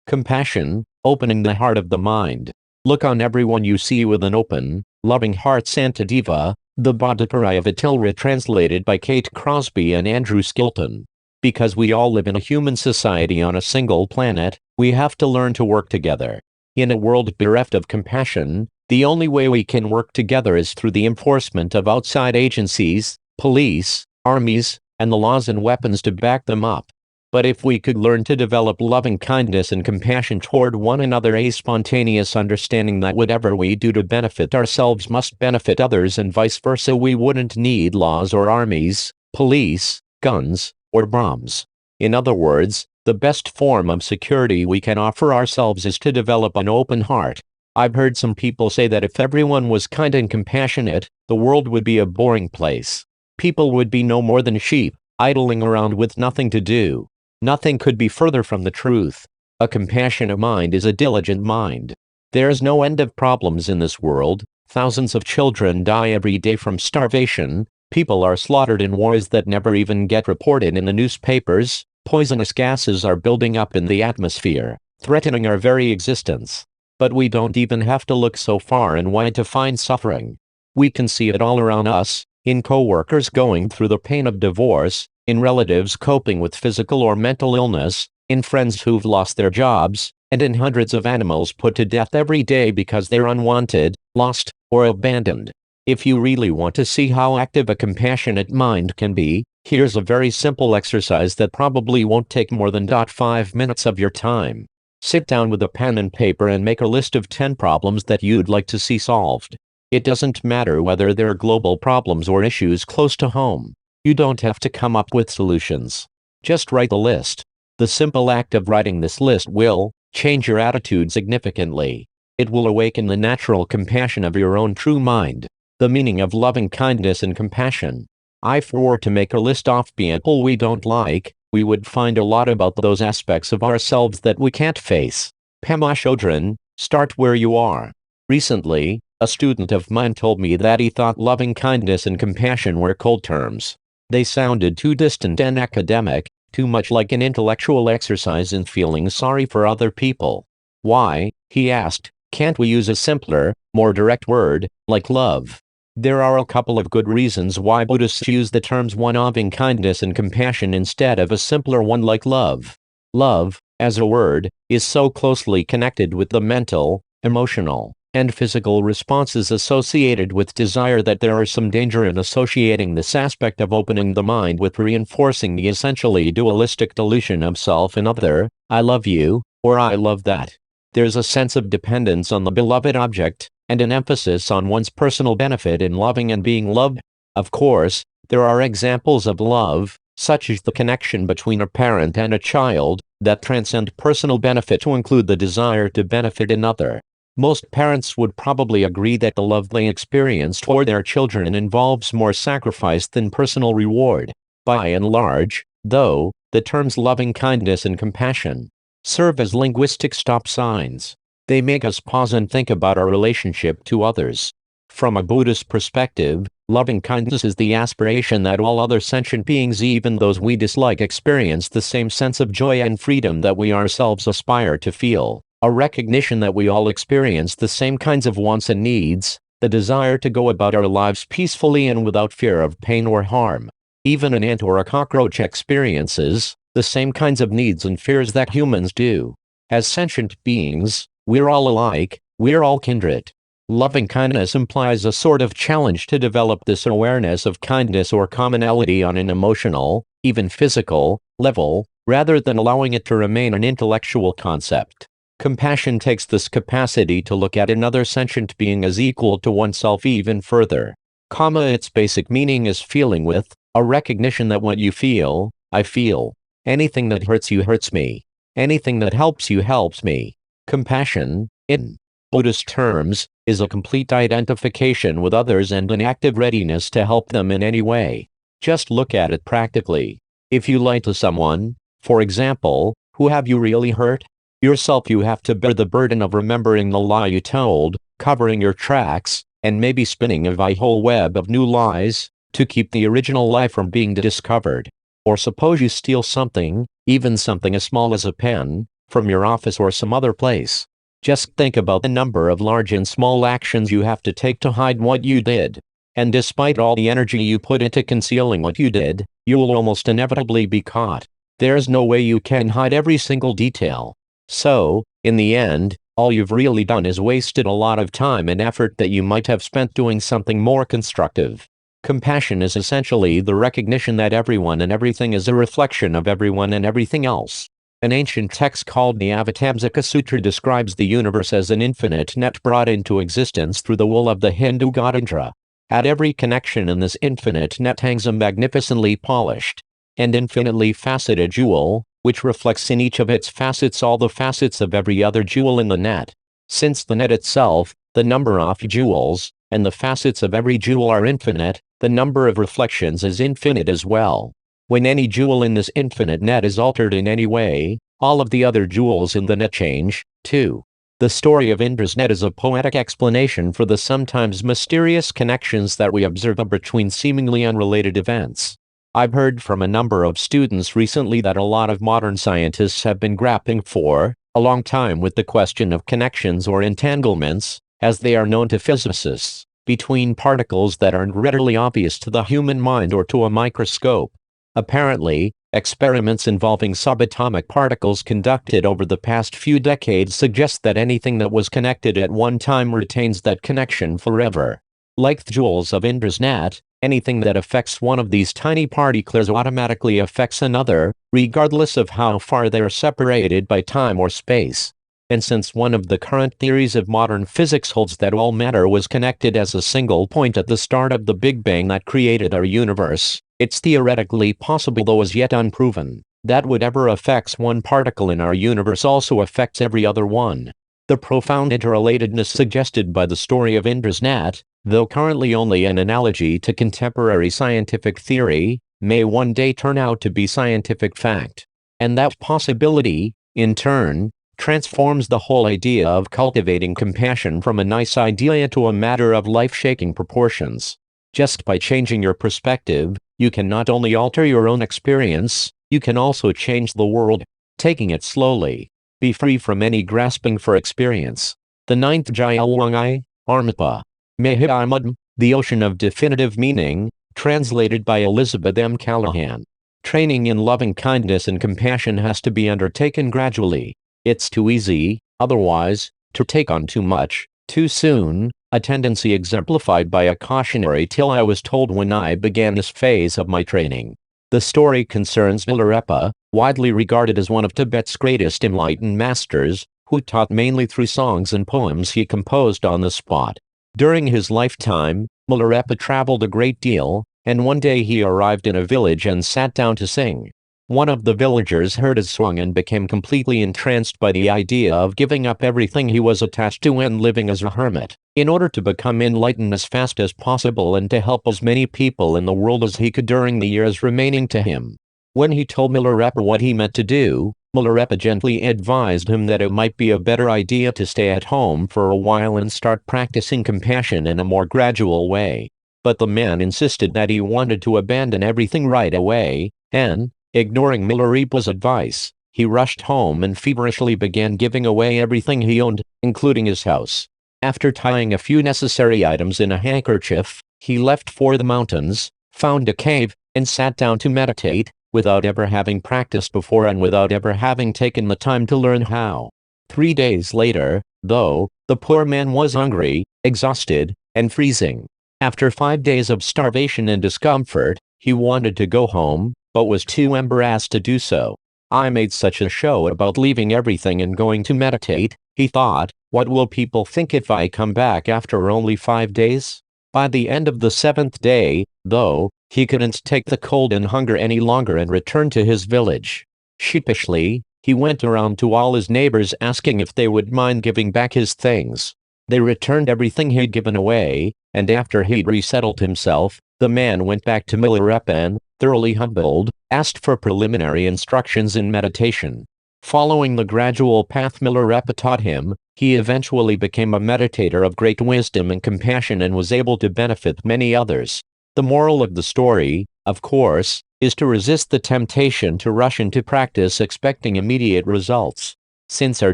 Compassion, opening the heart of the mind. Look on everyone you see with an open, loving heart. Santadiva, the Bhattacharya of Atilra, translated by Kate Crosby and Andrew Skilton. Because we all live in a human society on a single planet, we have to learn to work together. In a world bereft of compassion, the only way we can work together is through the enforcement of outside agencies, police, armies, and the laws and weapons to back them up. But if we could learn to develop loving kindness and compassion toward one another, a spontaneous understanding that whatever we do to benefit ourselves must benefit others and vice versa, we wouldn't need laws or armies, police, guns, or bombs. In other words, the best form of security we can offer ourselves is to develop an open heart. I've heard some people say that if everyone was kind and compassionate, the world would be a boring place. People would be no more than sheep, idling around with nothing to do. Nothing could be further from the truth. A compassionate mind is a diligent mind. There is no end of problems in this world. Thousands of children die every day from starvation. People are slaughtered in wars that never even get reported in the newspapers. Poisonous gases are building up in the atmosphere, threatening our very existence. But we don't even have to look so far and wide to find suffering. We can see it all around us, in co-workers going through the pain of divorce, in relatives coping with physical or mental illness, in friends who've lost their jobs, and in hundreds of animals put to death every day because they're unwanted, lost, or abandoned. If you really want to see how active a compassionate mind can be, here's a very simple exercise that probably won't take more than 5 minutes of your time. Sit down with a pen and paper and make a list of 10 problems that you'd like to see solved. It doesn't matter whether they're global problems or issues close to home. You don't have to come up with solutions. Just write the list. The simple act of writing this list will change your attitude significantly. It will awaken the natural compassion of your own true mind. The meaning of loving kindness and compassion. If we were to make a list of people we don't like, we would find a lot about those aspects of ourselves that we can't face. Pema Chodron, start where you are. Recently, a student of mine told me that he thought loving kindness and compassion were cold terms. They sounded too distant and academic, too much like an intellectual exercise in feeling sorry for other people. Why, he asked, can't we use a simpler, more direct word, like love? There are a couple of good reasons why Buddhists use the terms one loving kindness and compassion instead of a simpler one like love. Love, as a word, is so closely connected with the mental, emotional, and physical responses associated with desire that there is some danger in associating this aspect of opening the mind with reinforcing the essentially dualistic delusion of self and other, I love you, or I love that. There's a sense of dependence on the beloved object, and an emphasis on one's personal benefit in loving and being loved. Of course, there are examples of love, such as the connection between a parent and a child, that transcend personal benefit to include the desire to benefit another. Most parents would probably agree that the love they experience toward their children involves more sacrifice than personal reward. By and large, though, the terms loving kindness and compassion serve as linguistic stop signs. They make us pause and think about our relationship to others. From a Buddhist perspective, loving kindness is the aspiration that all other sentient beings, even those we dislike, experience the same sense of joy and freedom that we ourselves aspire to feel. A recognition that we all experience the same kinds of wants and needs, the desire to go about our lives peacefully and without fear of pain or harm. Even an ant or a cockroach experiences the same kinds of needs and fears that humans do. As sentient beings, we're all alike, we're all kindred. Loving kindness implies a sort of challenge to develop this awareness of kindness or commonality on an emotional, even physical, level, rather than allowing it to remain an intellectual concept. Compassion takes this capacity to look at another sentient being as equal to oneself even further. Its basic meaning is feeling with, a recognition that what you feel, I feel. Anything that hurts you hurts me. Anything that helps you helps me. Compassion, in Buddhist terms, is a complete identification with others and an active readiness to help them in any way. Just look at it practically. If you lie to someone, for example, who have you really hurt? Yourself. You have to bear the burden of remembering the lie you told, covering your tracks, and maybe spinning a whole web of new lies, to keep the original lie from being discovered. Or suppose you steal something, even something as small as a pen, from your office or some other place. Just think about the number of large and small actions you have to take to hide what you did. And despite all the energy you put into concealing what you did, you will almost inevitably be caught. There's no way you can hide every single detail. So, in the end, all you've really done is wasted a lot of time and effort that you might have spent doing something more constructive. Compassion is essentially the recognition that everyone and everything is a reflection of everyone and everything else. An ancient text called the Avatamsaka Sutra describes the universe as an infinite net brought into existence through the will of the Hindu god Indra. At every connection in this infinite net hangs a magnificently polished and infinitely faceted jewel, which reflects in each of its facets all the facets of every other jewel in the net. Since the net itself, the number of jewels, and the facets of every jewel are infinite, the number of reflections is infinite as well. When any jewel in this infinite net is altered in any way, all of the other jewels in the net change, too. The story of Indra's net is a poetic explanation for the sometimes mysterious connections that we observe between seemingly unrelated events. I've heard from a number of students recently that a lot of modern scientists have been grappling for a long time with the question of connections or entanglements, as they are known to physicists, between particles that aren't readily obvious to the human mind or to a microscope. Apparently, experiments involving subatomic particles conducted over the past few decades suggest that anything that was connected at one time retains that connection forever. Like the jewels of Indra's net, anything that affects one of these tiny particles automatically affects another, regardless of how far they are separated by time or space. And since one of the current theories of modern physics holds that all matter was connected as a single point at the start of the Big Bang that created our universe, it's theoretically possible, though as yet unproven, that whatever affects one particle in our universe also affects every other one. The profound interrelatedness suggested by the story of Indra's net, though currently only an analogy to contemporary scientific theory, may one day turn out to be scientific fact. And that possibility, in turn, transforms the whole idea of cultivating compassion from a nice idea into a matter of life-shaking proportions. Just by changing your perspective, you can not only alter your own experience, you can also change the world. Taking it slowly. Be free from any grasping for experience. The ninth Jayalwangai, Armapa. Mahimad, The Ocean of Definitive Meaning, translated by Elizabeth M. Callahan. Training in loving kindness and compassion has to be undertaken gradually. It's too easy, otherwise, to take on too much, too soon, a tendency exemplified by a cautionary tale I was told when I began this phase of my training. The story concerns Milarepa, widely regarded as one of Tibet's greatest enlightened masters, who taught mainly through songs and poems he composed on the spot. During his lifetime, Milarepa traveled a great deal, and one day he arrived in a village and sat down to sing. One of the villagers heard his song and became completely entranced by the idea of giving up everything he was attached to and living as a hermit, in order to become enlightened as fast as possible and to help as many people in the world as he could during the years remaining to him. When he told Milarepa what he meant to do, Milarepa gently advised him that it might be a better idea to stay at home for a while and start practicing compassion in a more gradual way. But the man insisted that he wanted to abandon everything right away, and, ignoring Milarepa's advice, he rushed home and feverishly began giving away everything he owned, including his house. After tying a few necessary items in a handkerchief, he left for the mountains, found a cave, and sat down to meditate, without ever having practiced before and without ever having taken the time to learn how. 3 days later, though, the poor man was hungry, exhausted, and freezing. After 5 days of starvation and discomfort, he wanted to go home, but was too embarrassed to do so. I made such a show about leaving everything and going to meditate, he thought. What will people think if I come back after only 5 days? By the end of the 7th day, though, he couldn't take the cold and hunger any longer and returned to his village. Sheepishly, he went around to all his neighbors asking if they would mind giving back his things. They returned everything he'd given away, and after he'd resettled himself, the man went back to Milarepa and, thoroughly humbled, asked for preliminary instructions in meditation. Following the gradual path Milarepa taught him, he eventually became a meditator of great wisdom and compassion and was able to benefit many others. The moral of the story, of course, is to resist the temptation to rush into practice expecting immediate results. Since our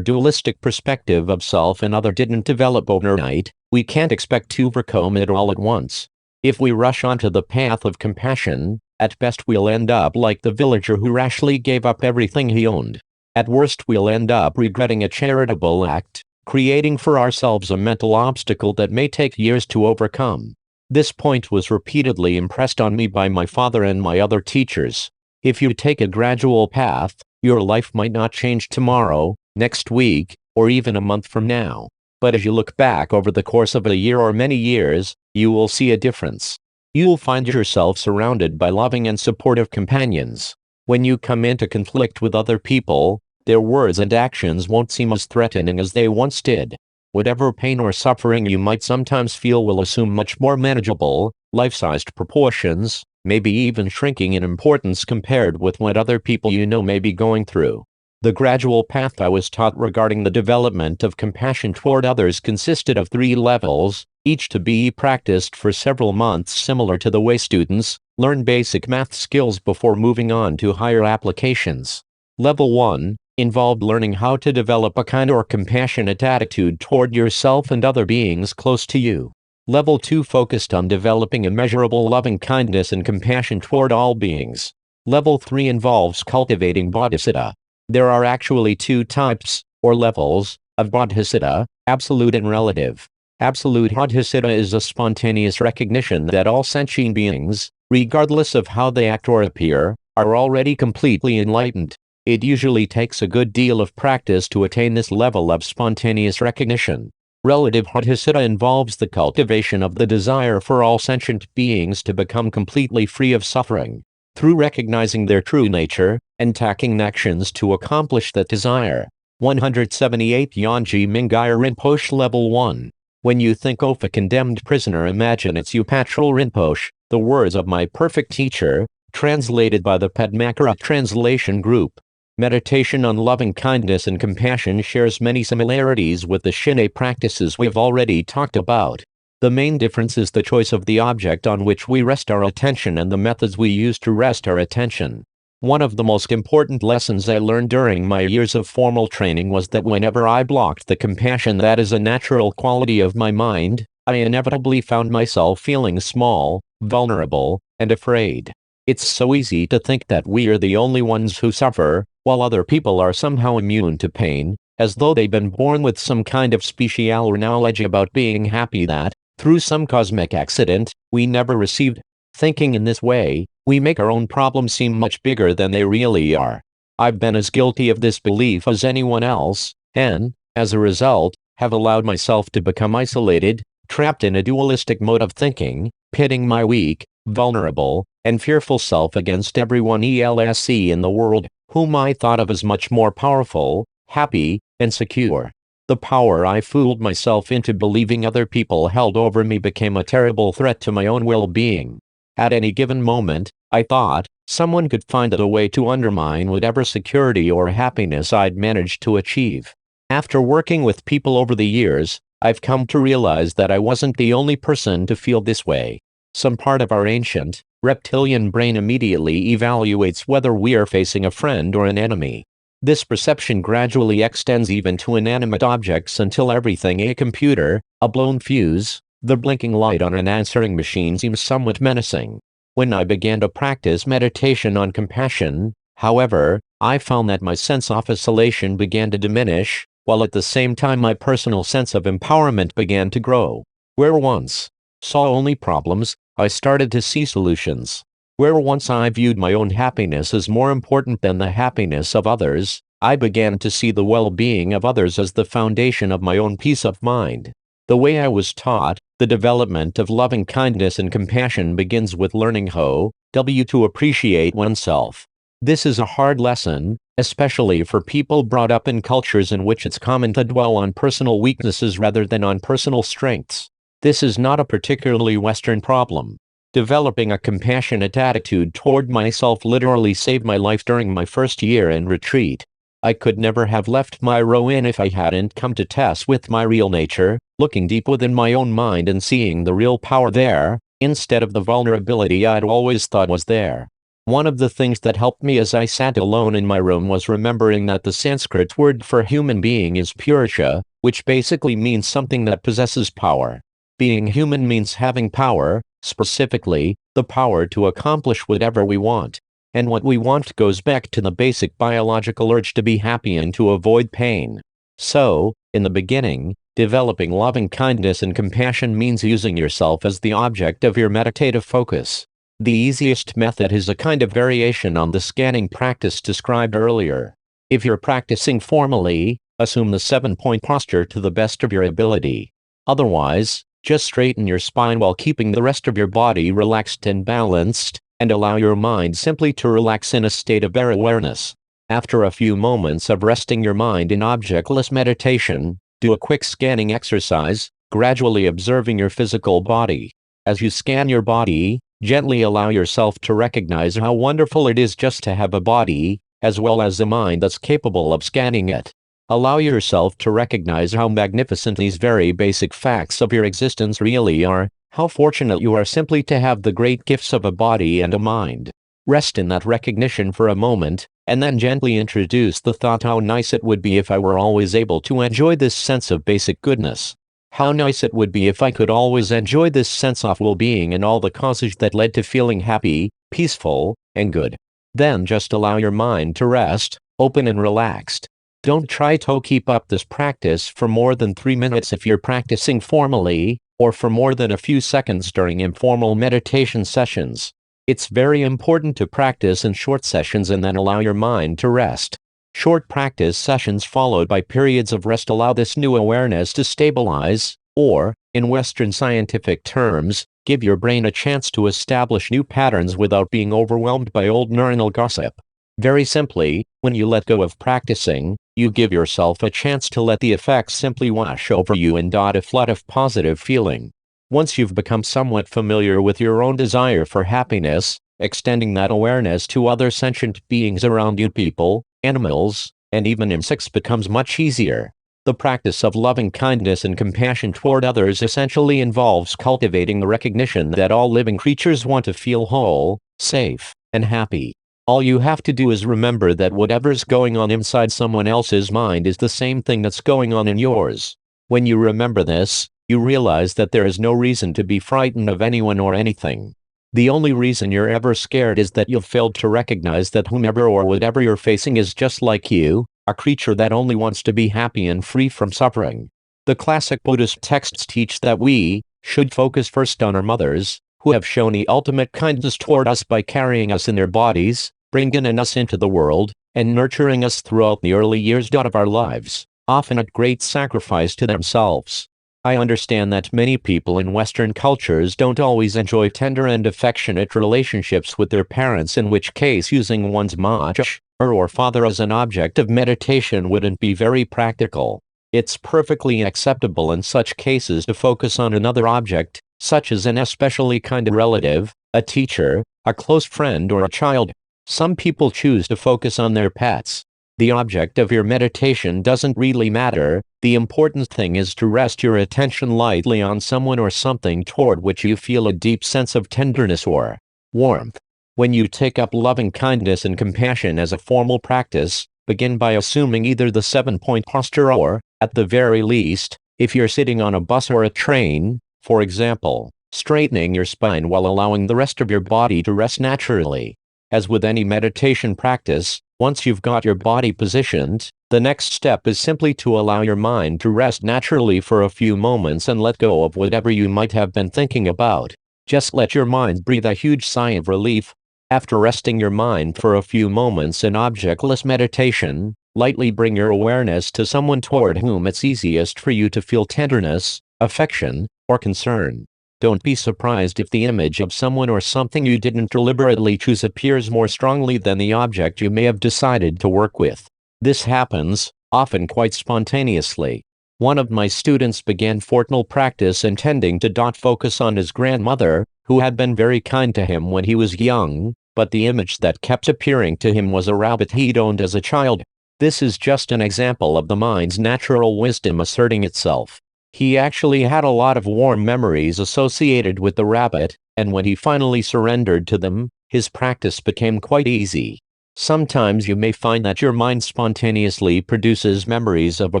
dualistic perspective of self and other didn't develop overnight, we can't expect to overcome it all at once. If we rush onto the path of compassion, at best we'll end up like the villager who rashly gave up everything he owned. At worst we'll end up regretting a charitable act, creating for ourselves a mental obstacle that may take years to overcome. This point was repeatedly impressed on me by my father and my other teachers. If you take a gradual path, your life might not change tomorrow, next week, or even a month from now. But as you look back over the course of a year or many years, you will see a difference. You will find yourself surrounded by loving and supportive companions. When you come into conflict with other people, their words and actions won't seem as threatening as they once did. Whatever pain or suffering you might sometimes feel will assume much more manageable, life-sized proportions, maybe even shrinking in importance compared with what other people you know may be going through. The gradual path I was taught regarding the development of compassion toward others consisted of 3 levels, each to be practiced for several months, similar to the way students learn basic math skills before moving on to higher applications. Level 1 involved learning how to develop a kind or compassionate attitude toward yourself and other beings close to you. Level 2 focused on developing immeasurable loving kindness and compassion toward all beings. Level 3 involves cultivating bodhisattva. There are actually 2 types, or levels, of bodhisattva, absolute and relative. Absolute bodhisattva is a spontaneous recognition that all sentient beings, regardless of how they act or appear, are already completely enlightened. It usually takes a good deal of practice to attain this level of spontaneous recognition. Relative bodhisattva involves the cultivation of the desire for all sentient beings to become completely free of suffering. Through recognizing their true nature, and taking actions to accomplish that desire. 178 Yanji Mingyur Rinpoche Level 1. When you think of a condemned prisoner, imagine it's you, Patrul Rinpoche, the words of my perfect teacher, translated by the Padmakara Translation Group. Meditation on loving kindness and compassion shares many similarities with the Shinai practices we've already talked about. The main difference is the choice of the object on which we rest our attention and the methods we use to rest our attention. One of the most important lessons I learned during my years of formal training was that whenever I blocked the compassion that is a natural quality of my mind, I inevitably found myself feeling small, vulnerable, and afraid. It's so easy to think that we are the only ones who suffer, while other people are somehow immune to pain, as though they've been born with some kind of special knowledge about being happy that, through some cosmic accident, we never received. Thinking in this way, we make our own problems seem much bigger than they really are. I've been as guilty of this belief as anyone else, and, as a result, have allowed myself to become isolated, trapped in a dualistic mode of thinking, pitting my weak, vulnerable, and fearful self against everyone else in the world, whom I thought of as much more powerful, happy, and secure. The power I fooled myself into believing other people held over me became a terrible threat to my own well-being. At any given moment, I thought, someone could find a way to undermine whatever security or happiness I'd managed to achieve. After working with people over the years, I've come to realize that I wasn't the only person to feel this way. Some part of our ancient, reptilian brain immediately evaluates whether we are facing a friend or an enemy. This perception gradually extends even to inanimate objects until everything, a computer, a blown fuse, the blinking light on an answering machine, seems somewhat menacing. When I began to practice meditation on compassion, however, I found that my sense of isolation began to diminish, while at the same time my personal sense of empowerment began to grow. Where once saw only problems, I started to see solutions. Where once I viewed my own happiness as more important than the happiness of others, I began to see the well-being of others as the foundation of my own peace of mind. The way I was taught, the development of loving kindness and compassion begins with learning how to appreciate oneself. This is a hard lesson, especially for people brought up in cultures in which it's common to dwell on personal weaknesses rather than on personal strengths. This is not a particularly Western problem. Developing a compassionate attitude toward myself literally saved my life during my first year in retreat. I could never have left my Rowan if I hadn't come to terms with my real nature, looking deep within my own mind and seeing the real power there, instead of the vulnerability I'd always thought was there. One of the things that helped me as I sat alone in my room was remembering that the Sanskrit word for human being is Purusha, which basically means something that possesses power. Being human means having power, specifically, the power to accomplish whatever we want. And what we want goes back to the basic biological urge to be happy and to avoid pain. So, in the beginning, developing loving kindness and compassion means using yourself as the object of your meditative focus. The easiest method is a kind of variation on the scanning practice described earlier. If you're practicing formally, assume the 7-point posture to the best of your ability. Otherwise, just straighten your spine while keeping the rest of your body relaxed and balanced, and allow your mind simply to relax in a state of bare awareness. After a few moments of resting your mind in objectless meditation, do a quick scanning exercise, gradually observing your physical body. As you scan your body, gently allow yourself to recognize how wonderful it is just to have a body, as well as a mind that's capable of scanning it. Allow yourself to recognize how magnificent these very basic facts of your existence really are, how fortunate you are simply to have the great gifts of a body and a mind. Rest in that recognition for a moment, and then gently introduce the thought, how nice it would be if I were always able to enjoy this sense of basic goodness. How nice it would be if I could always enjoy this sense of well-being and all the causes that led to feeling happy, peaceful, and good. Then just allow your mind to rest, open and relaxed. Don't try to keep up this practice for more than 3 minutes if you're practicing formally, or for more than a few seconds during informal meditation sessions. It's very important to practice in short sessions and then allow your mind to rest. Short practice sessions followed by periods of rest allow this new awareness to stabilize, or, in Western scientific terms, give your brain a chance to establish new patterns without being overwhelmed by old neuronal gossip. Very simply, when you let go of practicing, you give yourself a chance to let the effects simply wash over you and a flood of positive feeling. Once you've become somewhat familiar with your own desire for happiness, extending that awareness to other sentient beings around you, people, animals, and even insects, becomes much easier. The practice of loving kindness and compassion toward others essentially involves cultivating the recognition that all living creatures want to feel whole, safe, and happy. All you have to do is remember that whatever's going on inside someone else's mind is the same thing that's going on in yours. When you remember this, you realize that there is no reason to be frightened of anyone or anything. The only reason you're ever scared is that you've failed to recognize that whomever or whatever you're facing is just like you, a creature that only wants to be happy and free from suffering. The classic Buddhist texts teach that we should focus first on our mothers, who have shown the ultimate kindness toward us by carrying us in their bodies, bringing us into the world, and nurturing us throughout the early years of our lives, often at great sacrifice to themselves. I understand that many people in Western cultures don't always enjoy tender and affectionate relationships with their parents, in which case using one's mother or father as an object of meditation wouldn't be very practical. It's perfectly acceptable in such cases to focus on another object, such as an especially kind relative, a teacher, a close friend, or a child. Some people choose to focus on their pets. The object of your meditation doesn't really matter. The important thing is to rest your attention lightly on someone or something toward which you feel a deep sense of tenderness or warmth. When you take up loving kindness and compassion as a formal practice, begin by assuming either the 7-point posture or, at the very least, if you're sitting on a bus or a train, for example, straightening your spine while allowing the rest of your body to rest naturally. As with any meditation practice, once you've got your body positioned, the next step is simply to allow your mind to rest naturally for a few moments and let go of whatever you might have been thinking about. Just let your mind breathe a huge sigh of relief. After resting your mind for a few moments in objectless meditation, lightly bring your awareness to someone toward whom it's easiest for you to feel tenderness, affection, or concern. Don't be surprised if the image of someone or something you didn't deliberately choose appears more strongly than the object you may have decided to work with. This happens, often quite spontaneously. One of my students began formal practice intending to focus on his grandmother, who had been very kind to him when he was young, but the image that kept appearing to him was a rabbit he'd owned as a child. This is just an example of the mind's natural wisdom asserting itself. He actually had a lot of warm memories associated with the rabbit, and when he finally surrendered to them, his practice became quite easy. Sometimes you may find that your mind spontaneously produces memories of a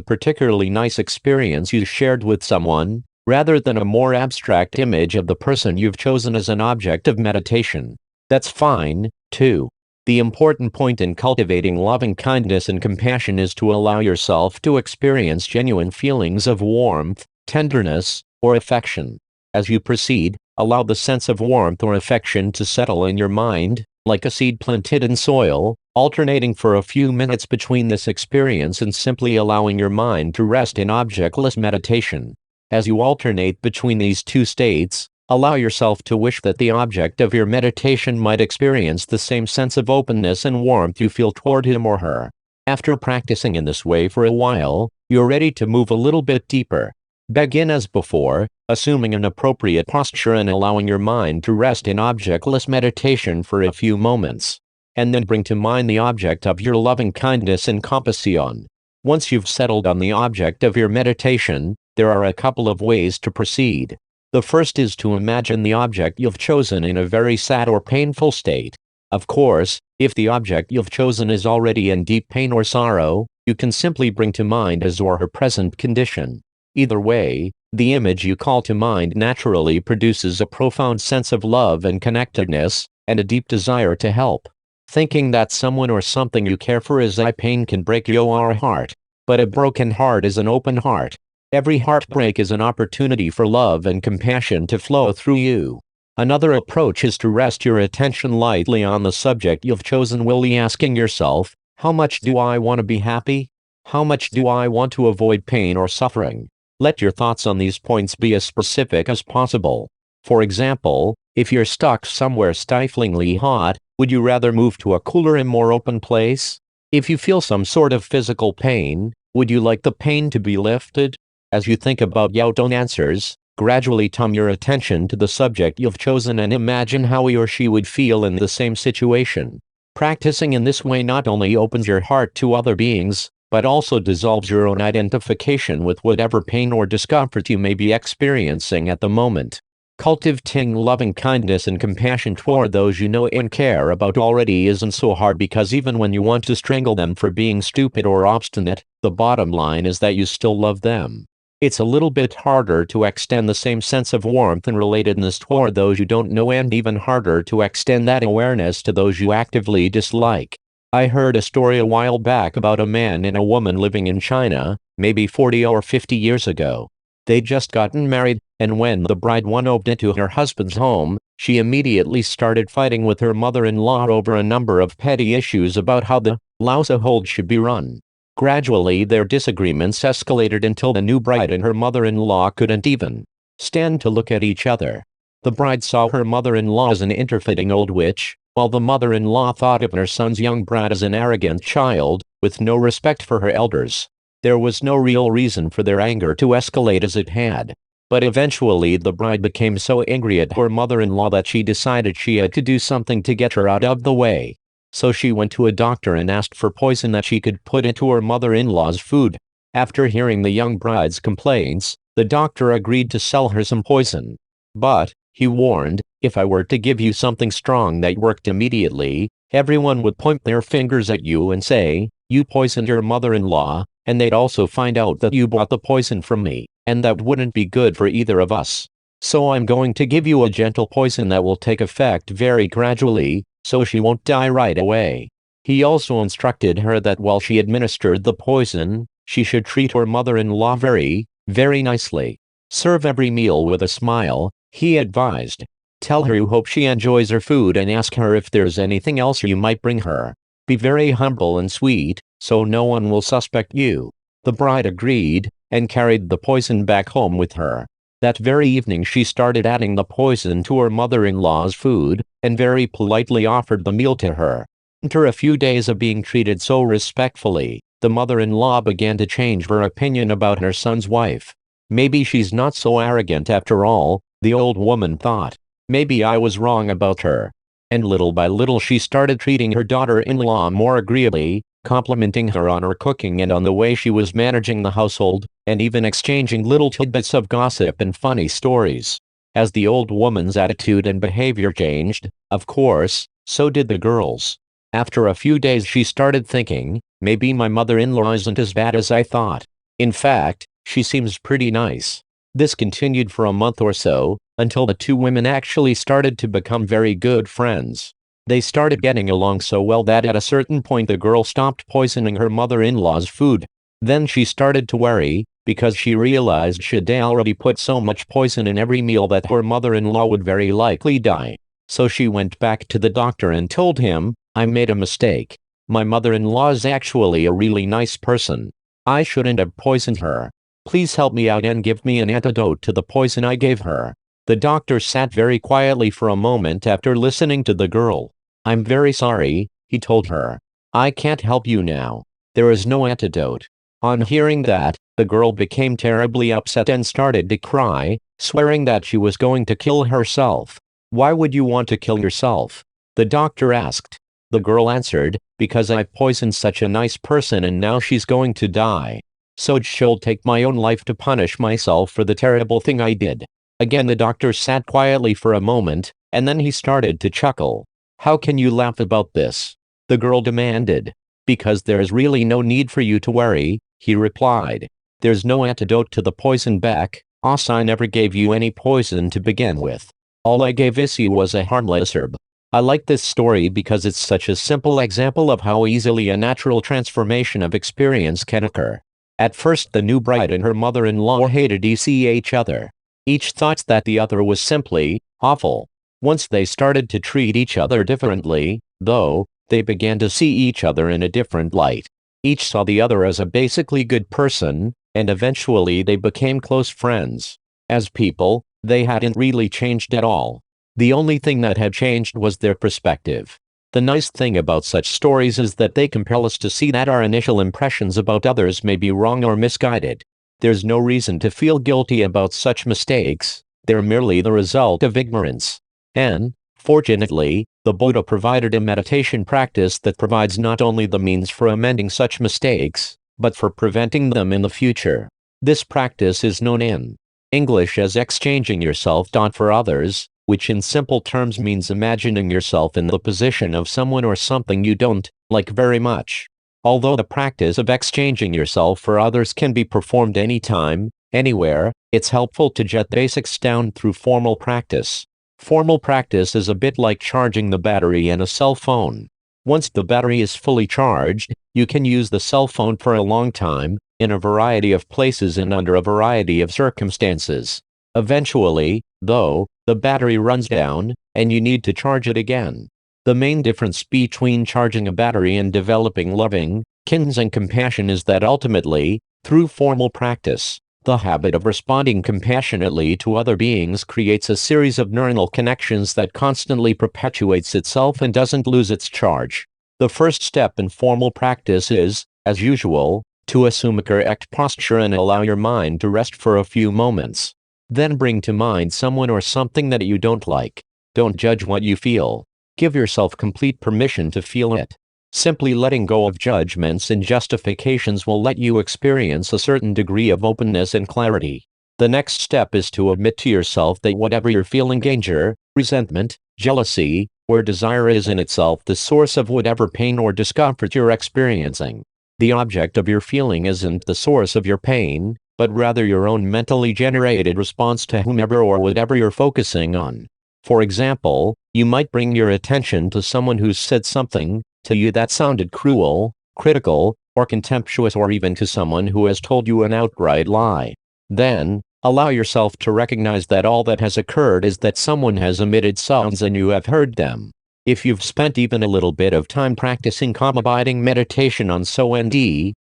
particularly nice experience you shared with someone, rather than a more abstract image of the person you've chosen as an object of meditation. That's fine, too. The important point in cultivating loving kindness and compassion is to allow yourself to experience genuine feelings of warmth, tenderness, or affection. As you proceed, allow the sense of warmth or affection to settle in your mind, like a seed planted in soil, alternating for a few minutes between this experience and simply allowing your mind to rest in objectless meditation. As you alternate between these two states, allow yourself to wish that the object of your meditation might experience the same sense of openness and warmth you feel toward him or her. After practicing in this way for a while, you're ready to move a little bit deeper. Begin as before, assuming an appropriate posture and allowing your mind to rest in objectless meditation for a few moments. And then bring to mind the object of your loving kindness and compassion. Once you've settled on the object of your meditation, there are a couple of ways to proceed. The first is to imagine the object you've chosen in a very sad or painful state. Of course, if the object you've chosen is already in deep pain or sorrow, you can simply bring to mind his or her present condition. Either way, the image you call to mind naturally produces a profound sense of love and connectedness, and a deep desire to help. Thinking that someone or something you care for is in pain can break your heart. But a broken heart is an open heart. Every heartbreak is an opportunity for love and compassion to flow through you. Another approach is to rest your attention lightly on the subject you've chosen, while asking yourself, how much do I want to be happy? How much do I want to avoid pain or suffering? Let your thoughts on these points be as specific as possible. For example, if you're stuck somewhere stiflingly hot, would you rather move to a cooler and more open place? If you feel some sort of physical pain, would you like the pain to be lifted? As you think about your own answers, gradually turn your attention to the subject you've chosen and imagine how he or she would feel in the same situation. Practicing in this way not only opens your heart to other beings, but also dissolves your own identification with whatever pain or discomfort you may be experiencing at the moment. Cultivating loving kindness and compassion toward those you know and care about already isn't so hard, because even when you want to strangle them for being stupid or obstinate, the bottom line is that you still love them. It's a little bit harder to extend the same sense of warmth and relatedness toward those you don't know, and even harder to extend that awareness to those you actively dislike. I heard a story a while back about a man and a woman living in China, maybe 40 or 50 years ago. They'd just gotten married, and when the bride went into her husband's home, she immediately started fighting with her mother-in-law over a number of petty issues about how the household should be run. Gradually their disagreements escalated until the new bride and her mother-in-law couldn't even stand to look at each other. The bride saw her mother-in-law as an interfering old witch, while the mother-in-law thought of her son's young bride as an arrogant child, with no respect for her elders. There was no real reason for their anger to escalate as it had. But eventually the bride became so angry at her mother-in-law that she decided she had to do something to get her out of the way. So she went to a doctor and asked for poison that she could put into her mother-in-law's food. After hearing the young bride's complaints, the doctor agreed to sell her some poison. But, he warned, if I were to give you something strong that worked immediately, everyone would point their fingers at you and say, you poisoned your mother-in-law, and they'd also find out that you bought the poison from me, and that wouldn't be good for either of us. So I'm going to give you a gentle poison that will take effect very gradually, so she won't die right away. He also instructed her that while she administered the poison, she should treat her mother-in-law very, very nicely. Serve every meal with a smile, he advised. Tell her you hope she enjoys her food and ask her if there's anything else you might bring her. Be very humble and sweet, so no one will suspect you. The bride agreed, and carried the poison back home with her. That very evening she started adding the poison to her mother-in-law's food, and very politely offered the meal to her. After a few days of being treated so respectfully, the mother-in-law began to change her opinion about her son's wife. Maybe she's not so arrogant after all, the old woman thought. Maybe I was wrong about her. And little by little she started treating her daughter-in-law more agreeably, complimenting her on her cooking and on the way she was managing the household, and even exchanging little tidbits of gossip and funny stories. As the old woman's attitude and behavior changed, of course, So did the girls. After a few days she started thinking, maybe my mother-in-law isn't as bad as I thought. In fact, she seems pretty nice. This continued for a month or so, until the two women actually started to become very good friends. They started getting along so well that at a certain point the girl stopped poisoning her mother-in-law's food. Then she started to worry, because she realized she'd already put so much poison in every meal that her mother-in-law would very likely die. So she went back to the doctor and told him, I made a mistake. My mother-in-law is actually a really nice person. I shouldn't have poisoned her. Please help me out and give me an antidote to the poison I gave her. The doctor sat very quietly for a moment after listening to the girl. I'm very sorry, he told her. I can't help you now. There is no antidote. On hearing that, the girl became terribly upset and started to cry, swearing that she was going to kill herself. Why would you want to kill yourself? The doctor asked. The girl answered, because I poisoned such a nice person and now she's going to die. So she'll take my own life to punish myself for the terrible thing I did. Again the doctor sat quietly for a moment, and then he started to chuckle. How can you laugh about this? The girl demanded. Because there's really no need for you to worry, he replied. There's no antidote to the poison Beck, I never gave you any poison to begin with. All I gave you was a harmless herb. I like this story because it's such a simple example of how easily a natural transformation of experience can occur. At first the new bride and her mother-in-law hated each other. Each thought that the other was simply awful. Once they started to treat each other differently, though, they began to see each other in a different light. Each saw the other as a basically good person, and eventually they became close friends. As people, they hadn't really changed at all. The only thing that had changed was their perspective. The nice thing about such stories is that they compel us to see that our initial impressions about others may be wrong or misguided. There's no reason to feel guilty about such mistakes, they're merely the result of ignorance. And, fortunately, the Buddha provided a meditation practice that provides not only the means for amending such mistakes, but for preventing them in the future. This practice is known in English as exchanging yourself for others, which in simple terms means imagining yourself in the position of someone or something you don't like very much. Although the practice of exchanging yourself for others can be performed anytime, anywhere, it's helpful to jot basics down through formal practice. Formal practice is a bit like charging the battery in a cell phone. Once the battery is fully charged, you can use the cell phone for a long time, in a variety of places and under a variety of circumstances. Eventually, though, the battery runs down, and you need to charge it again. The main difference between charging a battery and developing loving kindness and compassion is that ultimately, through formal practice, the habit of responding compassionately to other beings creates a series of neuronal connections that constantly perpetuates itself and doesn't lose its charge. The first step in formal practice is, as usual, to assume a correct posture and allow your mind to rest for a few moments. Then bring to mind someone or something that you don't like. Don't judge what you feel. Give yourself complete permission to feel it. Simply letting go of judgments and justifications will let you experience a certain degree of openness and clarity. The next step is to admit to yourself that whatever you're feeling, anger, resentment, jealousy, or desire is in itself the source of whatever pain or discomfort you're experiencing. The object of your feeling isn't the source of your pain, but rather your own mentally generated response to whomever or whatever you're focusing on. For example, you might bring your attention to someone who's said something to you that sounded cruel, critical, or contemptuous, or even to someone who has told you an outright lie. Then, allow yourself to recognize that all that has occurred is that someone has emitted sounds and you have heard them. If you've spent even a little bit of time practicing calm abiding meditation on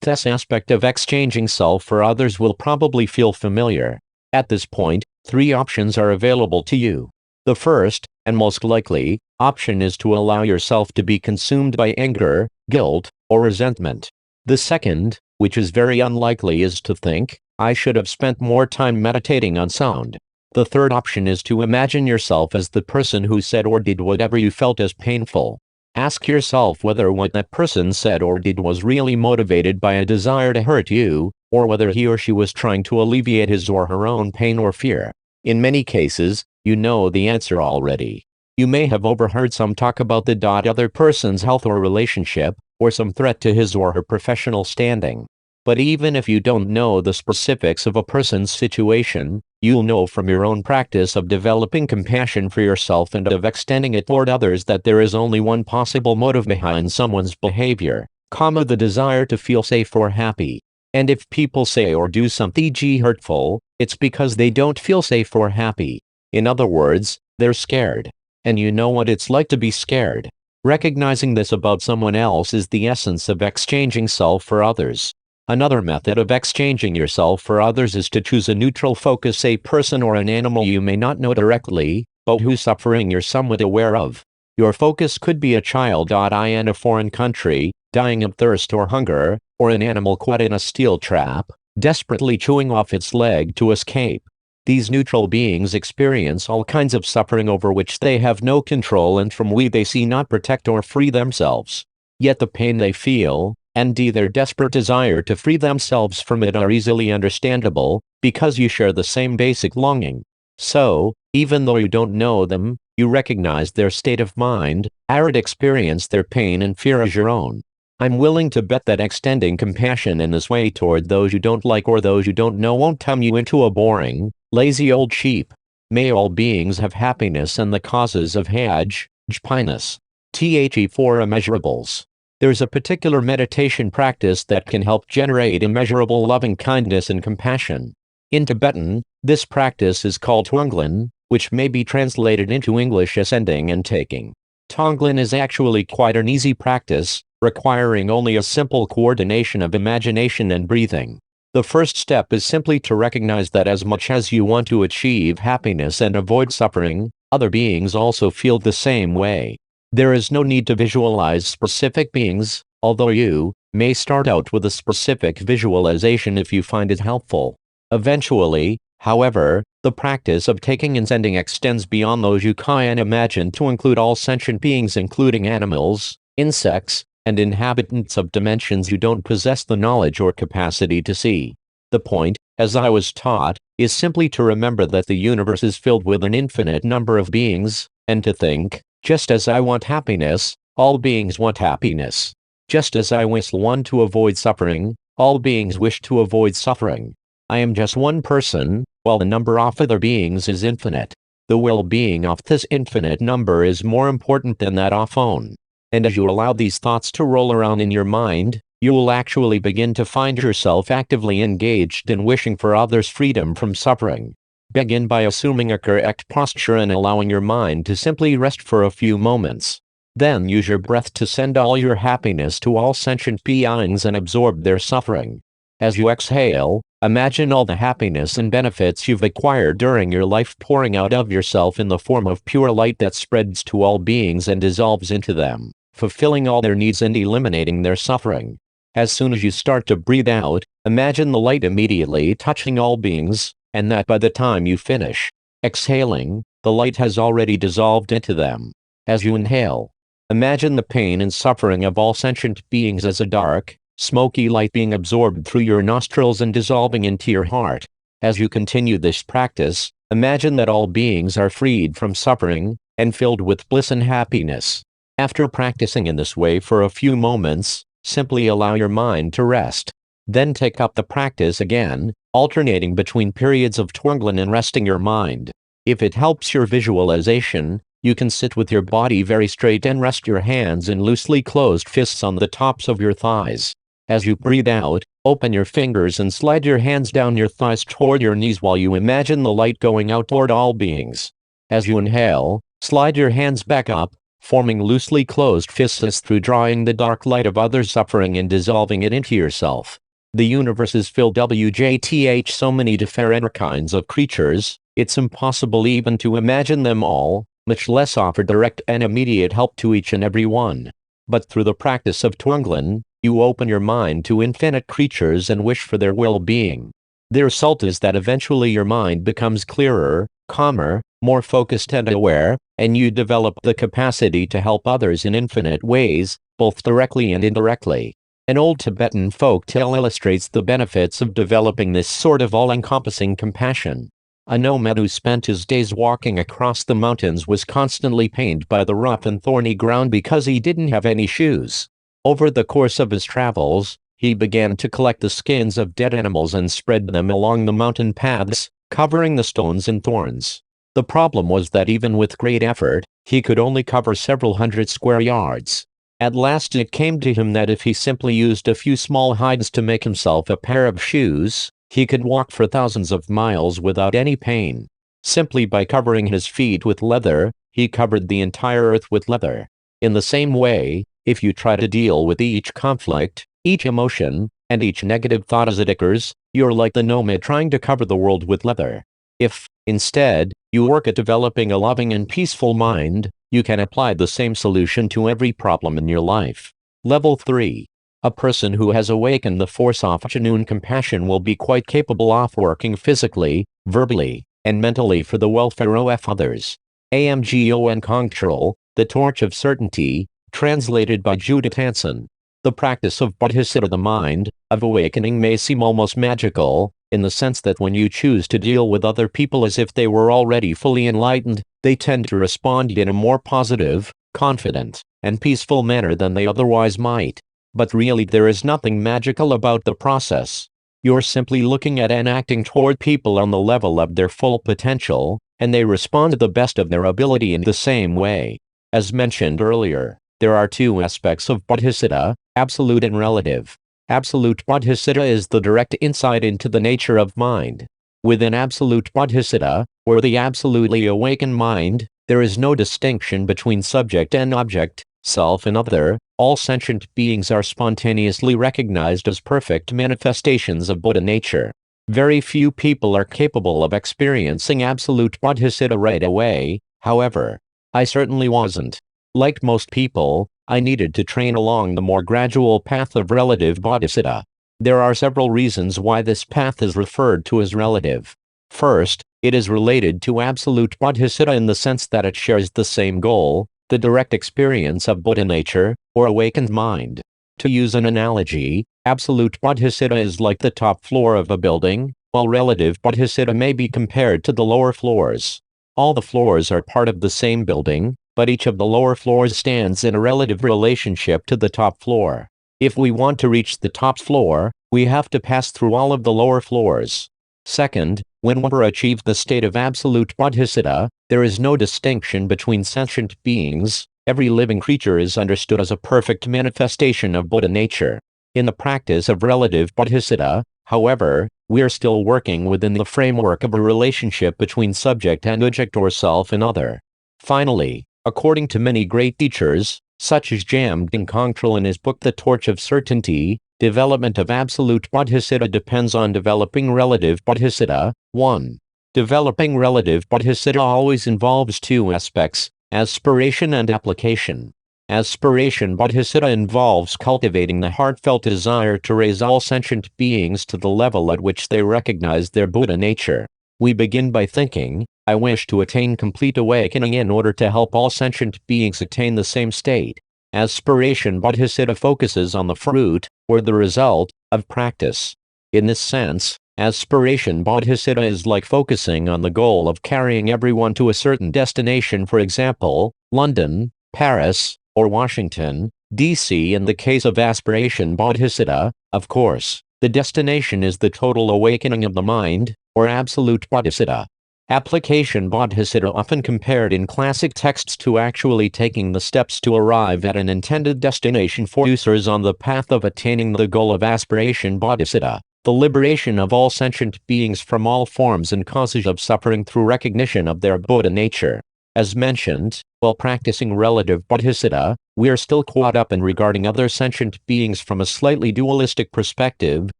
this aspect of exchanging self for others will probably feel familiar. At this point, 3 options are available to you. The first, and most likely, option is to allow yourself to be consumed by anger, guilt, or resentment. The second, which is very unlikely, is to think, I should have spent more time meditating on sound. The third option is to imagine yourself as the person who said or did whatever you felt as painful. Ask yourself whether what that person said or did was really motivated by a desire to hurt you, or whether he or she was trying to alleviate his or her own pain or fear. In many cases, you know the answer already. You may have overheard some talk about the other person's health or relationship, or some threat to his or her professional standing. But even if you don't know the specifics of a person's situation, you'll know from your own practice of developing compassion for yourself and of extending it toward others that there is only one possible motive behind someone's behavior, the desire to feel safe or happy. And if people say or do something hurtful, it's because they don't feel safe or happy. In other words, they're scared. And you know what it's like to be scared. Recognizing this about someone else is the essence of exchanging self for others. Another method of exchanging yourself for others is to choose a neutral focus, a person or an animal you may not know directly, but whose suffering you're somewhat aware of. Your focus could be a child in a foreign country, dying of thirst or hunger, or an animal caught in a steel trap, desperately chewing off its leg to escape. These neutral beings experience all kinds of suffering over which they have no control and from which they see not protect or free themselves. Yet the pain they feel, and their desperate desire to free themselves from it are easily understandable, because you share the same basic longing. So, even though you don't know them, you recognize their state of mind, and experience their pain and fear as your own. I'm willing to bet that extending compassion in this way toward those you don't like or those you don't know won't turn you into a boring, lazy old sheep. May all beings have happiness and the causes of happiness. For immeasurables. There's a particular meditation practice that can help generate immeasurable loving kindness and compassion. In Tibetan, this practice is called Tonglen, which may be translated into English as sending and taking. Tonglen is actually quite an easy practice, requiring only a simple coordination of imagination and breathing. The first step is simply to recognize that as much as you want to achieve happiness and avoid suffering, other beings also feel the same way. There is no need to visualize specific beings, although you may start out with a specific visualization if you find it helpful. Eventually, however, the practice of taking and sending extends beyond those you can imagine to include all sentient beings, including animals, insects, and inhabitants of dimensions you don't possess the knowledge or capacity to see. The point, as I was taught, is simply to remember that the universe is filled with an infinite number of beings, and to think, just as I want happiness, all beings want happiness. Just as I wish one to avoid suffering, all beings wish to avoid suffering. I am just one person, while the number of other beings is infinite. The well-being of this infinite number is more important than that of own. And as you allow these thoughts to roll around in your mind, you will actually begin to find yourself actively engaged in wishing for others' freedom from suffering. Begin by assuming a correct posture and allowing your mind to simply rest for a few moments. Then use your breath to send all your happiness to all sentient beings and absorb their suffering. As you exhale, imagine all the happiness and benefits you've acquired during your life pouring out of yourself in the form of pure light that spreads to all beings and dissolves into them, fulfilling all their needs and eliminating their suffering. As soon as you start to breathe out, imagine the light immediately touching all beings, and that by the time you finish exhaling, the light has already dissolved into them. As you inhale, imagine the pain and suffering of all sentient beings as a dark, smoky light being absorbed through your nostrils and dissolving into your heart. As you continue this practice, imagine that all beings are freed from suffering, and filled with bliss and happiness. After practicing in this way for a few moments, simply allow your mind to rest. Then take up the practice again, alternating between periods of Tonglen and resting your mind. If it helps your visualization, you can sit with your body very straight and rest your hands in loosely closed fists on the tops of your thighs. As you breathe out, open your fingers and slide your hands down your thighs toward your knees while you imagine the light going out toward all beings. As you inhale, slide your hands back up, forming loosely closed fists through drawing the dark light of others' suffering and dissolving it into yourself. The universe is filled with so many different kinds of creatures, it's impossible even to imagine them all, much less offer direct and immediate help to each and every one. But through the practice of Tonglen, you open your mind to infinite creatures and wish for their well-being. The result is that eventually your mind becomes clearer, calmer, more focused and aware, and you develop the capacity to help others in infinite ways, both directly and indirectly. An old Tibetan folk tale illustrates the benefits of developing this sort of all-encompassing compassion. A nomad who spent his days walking across the mountains was constantly pained by the rough and thorny ground because he didn't have any shoes. Over the course of his travels, he began to collect the skins of dead animals and spread them along the mountain paths, covering the stones and thorns. The problem was that even with great effort, he could only cover several hundred square yards. At last it came to him that if he simply used a few small hides to make himself a pair of shoes, he could walk for thousands of miles without any pain. Simply by covering his feet with leather, he covered the entire earth with leather. In the same way, if you try to deal with each conflict, each emotion, and each negative thought as it occurs, you're like the nomad trying to cover the world with leather. If, instead, you work at developing a loving and peaceful mind, you can apply the same solution to every problem in your life. Level 3. A person who has awakened the force of genuine compassion will be quite capable of working physically, verbally, and mentally for the welfare of others. AMGON Control, The Torch of Certainty, translated by Judith Hanson. The practice of Bodhisattva, the mind, of awakening may seem almost magical, in the sense that when you choose to deal with other people as if they were already fully enlightened, they tend to respond in a more positive, confident, and peaceful manner than they otherwise might. But really there is nothing magical about the process. You're simply looking at and acting toward people on the level of their full potential, and they respond to the best of their ability in the same way. As mentioned earlier, there are two aspects of Bodhisattva, absolute and relative. Absolute Bodhisattva is the direct insight into the nature of mind. Within absolute Bodhisattva, or the absolutely awakened mind, there is no distinction between subject and object, self and other. All sentient beings are spontaneously recognized as perfect manifestations of Buddha nature. Very few people are capable of experiencing absolute Bodhisattva right away, however. I certainly wasn't. Like most people, I needed to train along the more gradual path of relative Bodhisattva. There are several reasons why this path is referred to as relative. First, it is related to absolute Bodhisattva in the sense that it shares the same goal, the direct experience of Buddha nature, or awakened mind. To use an analogy, absolute Bodhisattva is like the top floor of a building, while relative Bodhisattva may be compared to the lower floors. All the floors are part of the same building, but each of the lower floors stands in a relative relationship to the top floor. If we want to reach the top floor, we have to pass through all of the lower floors. Second, when one achieves the state of absolute Bodhisattva, there is no distinction between sentient beings. Every living creature is understood as a perfect manifestation of Buddha nature. In the practice of relative Bodhisattva, however, we are still working within the framework of a relationship between subject and object or self and other. Finally, according to many great teachers, such as Jamgon Kongtrul in his book The Torch of Certainty, development of absolute Bodhisattva depends on developing relative Bodhisattva. 1. Developing relative Bodhisattva always involves two aspects, aspiration and application. Aspiration Bodhisattva involves cultivating the heartfelt desire to raise all sentient beings to the level at which they recognize their Buddha nature. We begin by thinking, I wish to attain complete awakening in order to help all sentient beings attain the same state. Aspiration Bodhisattva focuses on the fruit, or the result, of practice. In this sense, aspiration Bodhisattva is like focusing on the goal of carrying everyone to a certain destination, for example, London, Paris, or Washington, D.C. In the case of aspiration Bodhisattva, of course, the destination is the total awakening of the mind, or absolute Bodhisattva. Application Bodhisattva, often compared in classic texts to actually taking the steps to arrive at an intended destination for users on the path of attaining the goal of aspiration Bodhisattva, the liberation of all sentient beings from all forms and causes of suffering through recognition of their Buddha nature. As mentioned, while practicing relative Bodhisattva, we are still caught up in regarding other sentient beings from a slightly dualistic perspective,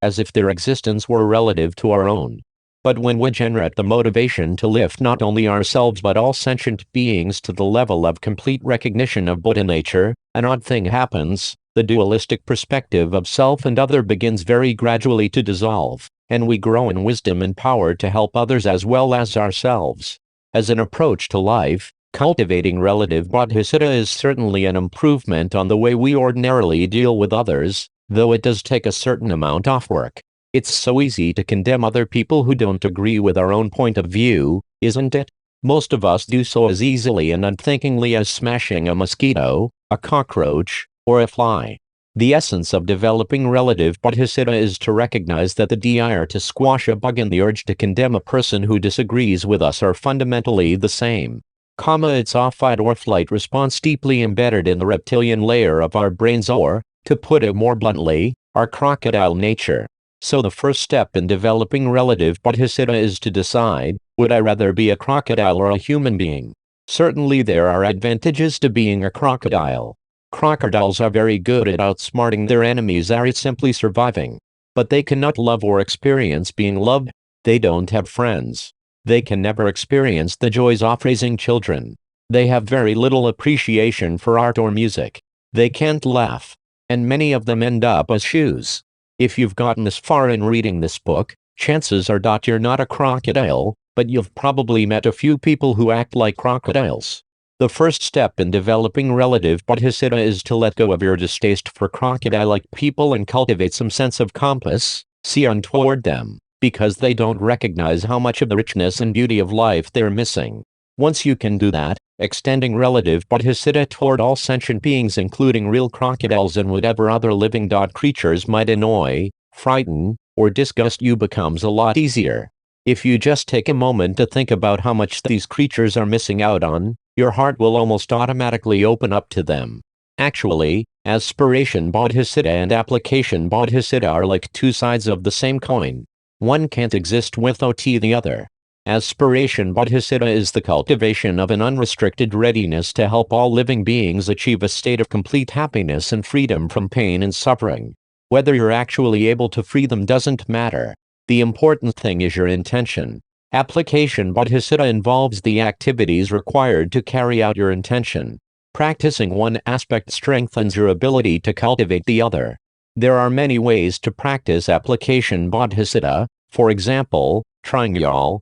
as if their existence were relative to our own. But when we generate the motivation to lift not only ourselves but all sentient beings to the level of complete recognition of Buddha nature, an odd thing happens. The dualistic perspective of self and other begins very gradually to dissolve, and we grow in wisdom and power to help others as well as ourselves. As an approach to life, cultivating relative Bodhisattva is certainly an improvement on the way we ordinarily deal with others, though it does take a certain amount of work. It's so easy to condemn other people who don't agree with our own point of view, isn't it? Most of us do so as easily and unthinkingly as smashing a mosquito, a cockroach, or a fly. The essence of developing relative bodhisattva is to recognize that the desire to squash a bug and the urge to condemn a person who disagrees with us are fundamentally the same. It's a fight or flight response deeply embedded in the reptilian layer of our brains, or, to put it more bluntly, our crocodile nature. So the first step in developing relative bodhisattva is to decide, would I rather be a crocodile or a human being? Certainly there are advantages to being a crocodile. Crocodiles are very good at outsmarting their enemies at simply surviving. But they cannot love or experience being loved. They don't have friends. They can never experience the joys of raising children. They have very little appreciation for art or music. They can't laugh. And many of them end up as shoes. If you've gotten this far in reading this book, chances are that you're not a crocodile, but you've probably met a few people who act like crocodiles. The first step in developing relative bodhisattva is to let go of your distaste for crocodile-like people and cultivate some sense of compass, see on toward them, because they don't recognize how much of the richness and beauty of life they're missing. Once you can do that, extending relative bodhisattva toward all sentient beings including real crocodiles and whatever other living creatures might annoy, frighten, or disgust you becomes a lot easier. If you just take a moment to think about how much these creatures are missing out on, your heart will almost automatically open up to them. Actually, aspiration bodhisattva and application bodhisattva are like two sides of the same coin. One can't exist without the other. Aspiration bodhisattva is the cultivation of an unrestricted readiness to help all living beings achieve a state of complete happiness and freedom from pain and suffering. Whether you're actually able to free them doesn't matter. The important thing is your intention. Application bodhisattva involves the activities required to carry out your intention. Practicing one aspect strengthens your ability to cultivate the other. There are many ways to practice application bodhisattva. For example, trying your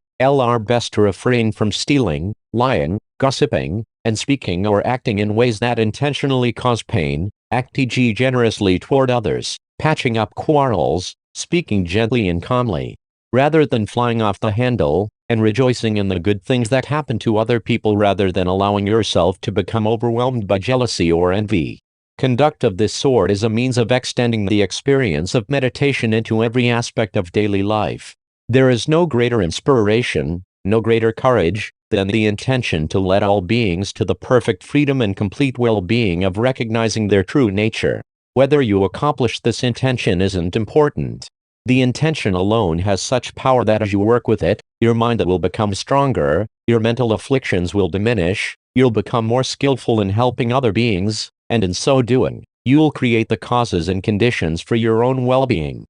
best to refrain from stealing, lying, gossiping, and speaking or acting in ways that intentionally cause pain, acting generously toward others, patching up quarrels, speaking gently and calmly, rather than flying off the handle, and rejoicing in the good things that happen to other people rather than allowing yourself to become overwhelmed by jealousy or envy. Conduct of this sort is a means of extending the experience of meditation into every aspect of daily life. There is no greater inspiration, no greater courage, than the intention to lead all beings to the perfect freedom and complete well-being of recognizing their true nature. Whether you accomplish this intention isn't important. The intention alone has such power that as you work with it, your mind will become stronger, your mental afflictions will diminish, you'll become more skillful in helping other beings, and in so doing, you'll create the causes and conditions for your own well-being.